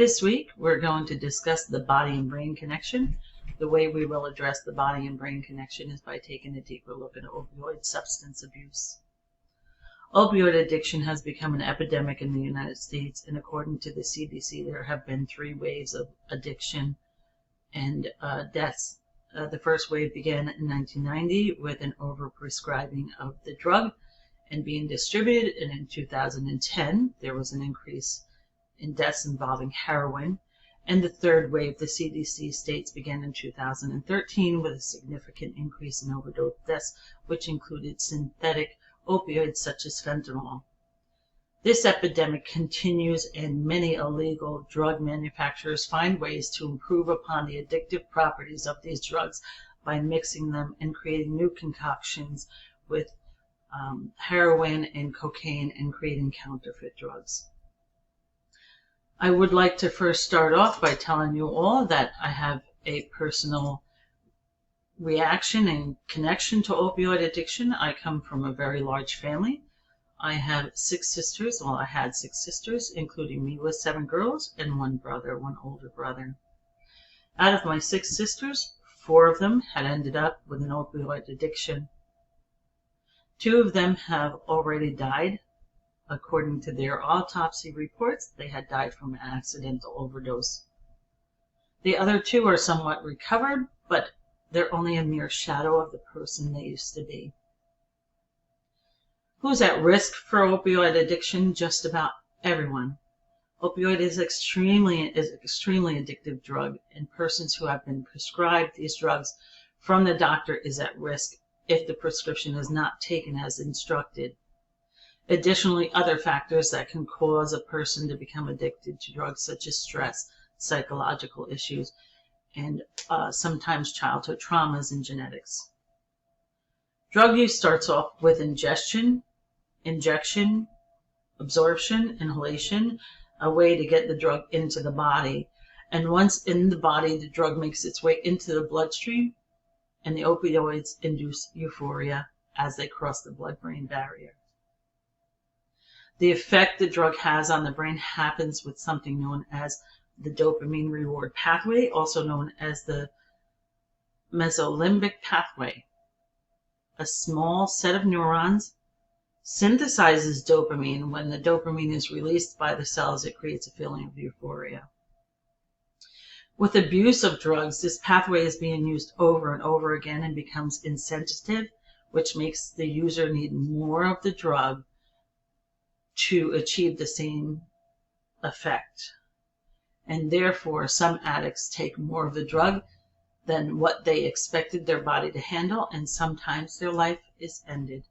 This week, we're going to discuss the body and brain connection. The way we will address the body and brain connection is by taking a deeper look at opioid substance abuse. Opioid addiction has become an epidemic in the United States, and according to the CDC, there have been 3 waves of addiction and deaths. The first wave began in 1990 with an overprescribing of the drug and being distributed, and in 2010 there was an increase in deaths involving heroin. And the third wave, the CDC states, began in 2013 with a significant increase in overdose deaths, which included synthetic opioids such as fentanyl. This epidemic continues, and many illegal drug manufacturers find ways to improve upon the addictive properties of these drugs by mixing them and creating new concoctions with heroin and cocaine and creating counterfeit drugs. I would like to first start off by telling you all that I have a personal reaction and connection to opioid addiction. I come from a very large family. I have 6 sisters. Well, I had 6 sisters, including me, with 7 girls and 1 brother, 1 older brother. Out of my 6 sisters, 4 of them had ended up with an opioid addiction. 2 of them have already died. According to their autopsy reports, they had died from an accidental overdose. The other 2 are somewhat recovered, but they're only a mere shadow of the person they used to be. Who's at risk for opioid addiction? Just about everyone. Opioid is an extremely addictive drug, and persons who have been prescribed these drugs from the doctor is at risk if the prescription is not taken as instructed. Additionally, other factors that can cause a person to become addicted to drugs, such as stress, psychological issues, and sometimes childhood traumas and genetics. Drug use starts off with ingestion, injection, absorption, inhalation, a way to get the drug into the body. And once in the body, the drug makes its way into the bloodstream, and the opioids induce euphoria as they cross the blood-brain barrier. The effect the drug has on the brain happens with something known as the dopamine reward pathway, also known as the mesolimbic pathway. A small set of neurons synthesizes dopamine. When the dopamine is released by the cells, it creates a feeling of euphoria. With abuse of drugs, this pathway is being used over and over again and becomes insensitive, which makes the user need more of the drug to achieve the same effect. And therefore, some addicts take more of the drug than what they expected their body to handle, and sometimes their life is ended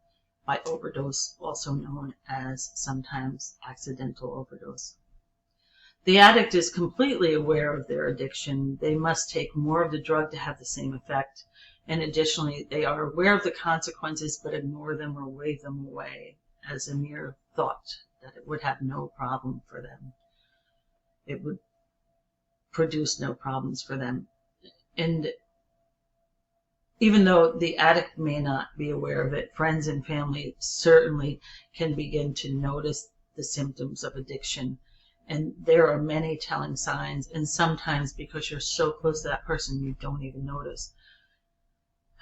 by overdose, also known as sometimes accidental overdose. The addict is completely aware of their addiction. They must take more of the drug to have the same effect. And additionally, they are aware of the consequences but ignore them or wave them away as a mere thought that it would have no problem for them. It would produce no problems for them. And even though the addict may not be aware of it, friends and family certainly can begin to notice the symptoms of addiction. And there are many telling signs, and sometimes because you're so close to that person, you don't even notice.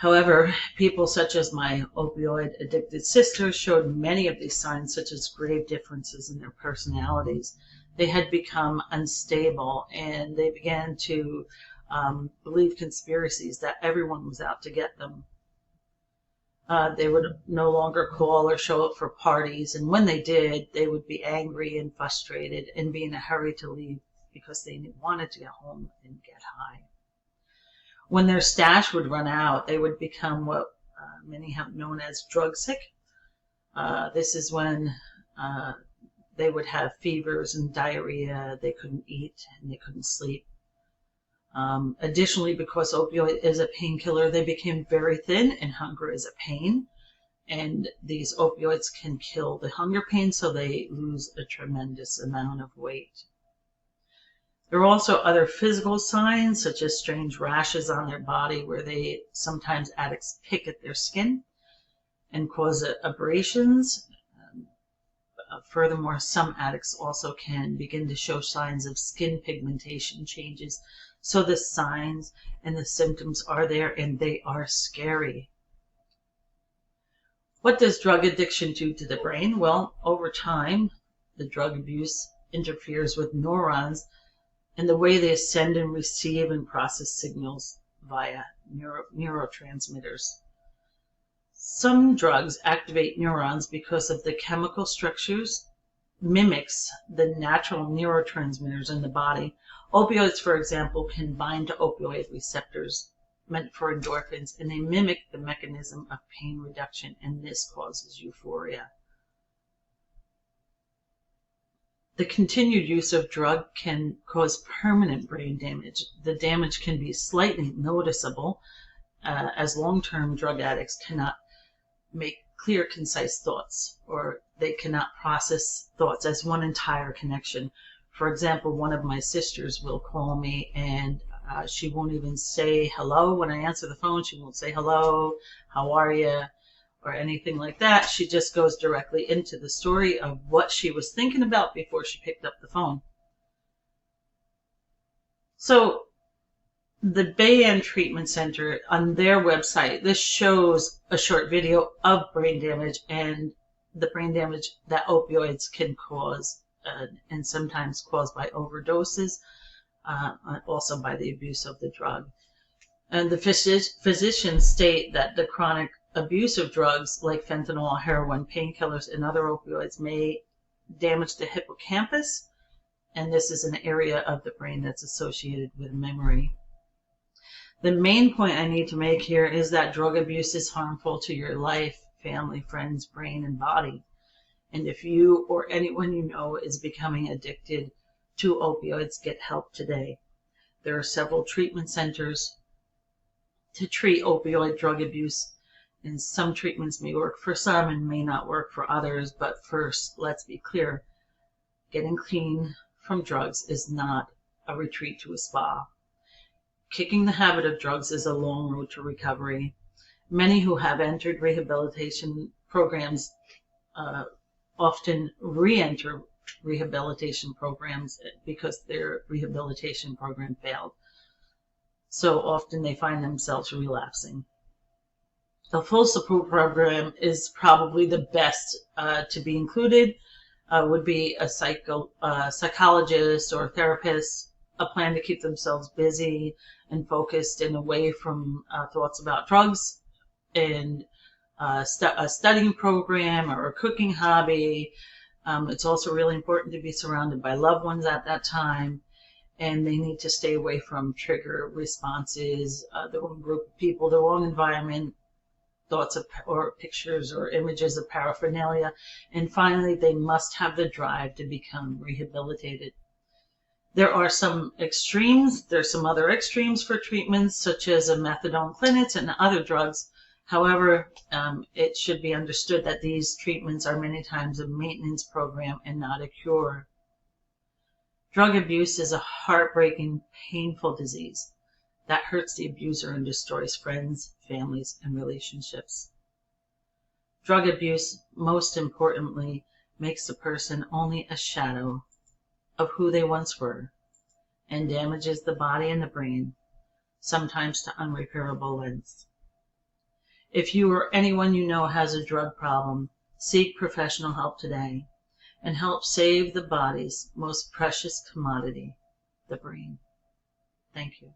However, people such as my opioid addicted sister showed many of these signs, such as grave differences in their personalities. They had become unstable, and they began to believe conspiracies that everyone was out to get them. They would no longer call or show up for parties, and when they did, they would be angry and frustrated and be in a hurry to leave because they wanted to get home and get high. When their stash would run out, they would become what many have known as drug sick. This is when they would have fevers and diarrhea, they couldn't eat, and they couldn't sleep. Additionally, because opioid is a painkiller, they became very thin, and hunger is a pain. And these opioids can kill the hunger pain, so they lose a tremendous amount of weight. There are also other physical signs, such as strange rashes on their body, where sometimes addicts pick at their skin and cause abrasions. Furthermore, some addicts also can begin to show signs of skin pigmentation changes. So the signs and the symptoms are there, and they are scary. What does drug addiction do to the brain? Well, over time, the drug abuse interferes with neurons and the way they send and receive and process signals via neurotransmitters. Some drugs activate neurons because of the chemical structures mimics the natural neurotransmitters in the body. Opioids, for example, can bind to opioid receptors meant for endorphins, and they mimic the mechanism of pain reduction, and this causes euphoria. The continued use of drug can cause permanent brain damage. The damage can be slightly noticeable, as long-term drug addicts cannot make clear, concise thoughts, or they cannot process thoughts as one entire connection. For example, one of my sisters will call me and she won't even say hello. When I answer the phone, she won't say hello, how are you, or anything like that. She just goes directly into the story of what she was thinking about before she picked up the phone. So the Bayan Treatment Center, on their website, this shows a short video of brain damage and the brain damage that opioids can cause, and sometimes caused by overdoses, also by the abuse of the drug. And the physicians state that the chronic abuse of drugs like fentanyl, heroin, painkillers, and other opioids may damage the hippocampus, and this is an area of the brain that's associated with memory. The main point I need to make here is that drug abuse is harmful to your life, family, friends, brain, and body. And if you or anyone you know is becoming addicted to opioids, get help today. There are several treatment centers to treat opioid drug abuse, and some treatments may work for some and may not work for others. But first, let's be clear. Getting clean from drugs is not a retreat to a spa. Kicking the habit of drugs is a long road to recovery. Many who have entered rehabilitation programs often re-enter rehabilitation programs because their rehabilitation program failed. So often they find themselves relapsing. A full support program is probably the best to be included. Would be a psychologist or a therapist, a plan to keep themselves busy and focused and away from thoughts about drugs, and a studying program or a cooking hobby. It's also really important to be surrounded by loved ones at that time, and they need to stay away from trigger responses, the wrong group of people, the wrong environment, thoughts of or pictures or images of paraphernalia. And finally, they must have the drive to become rehabilitated. There are some extremes. There's some other extremes for treatments, such as a methadone clinics and other drugs. However, it should be understood that these treatments are many times a maintenance program and not a cure. Drug abuse is a heartbreaking, painful disease that hurts the abuser and destroys friends, families, and relationships. Drug abuse, most importantly, makes the person only a shadow of who they once were and damages the body and the brain, sometimes to unrepairable lengths. If you or anyone you know has a drug problem, seek professional help today and help save the body's most precious commodity, the brain. Thank you.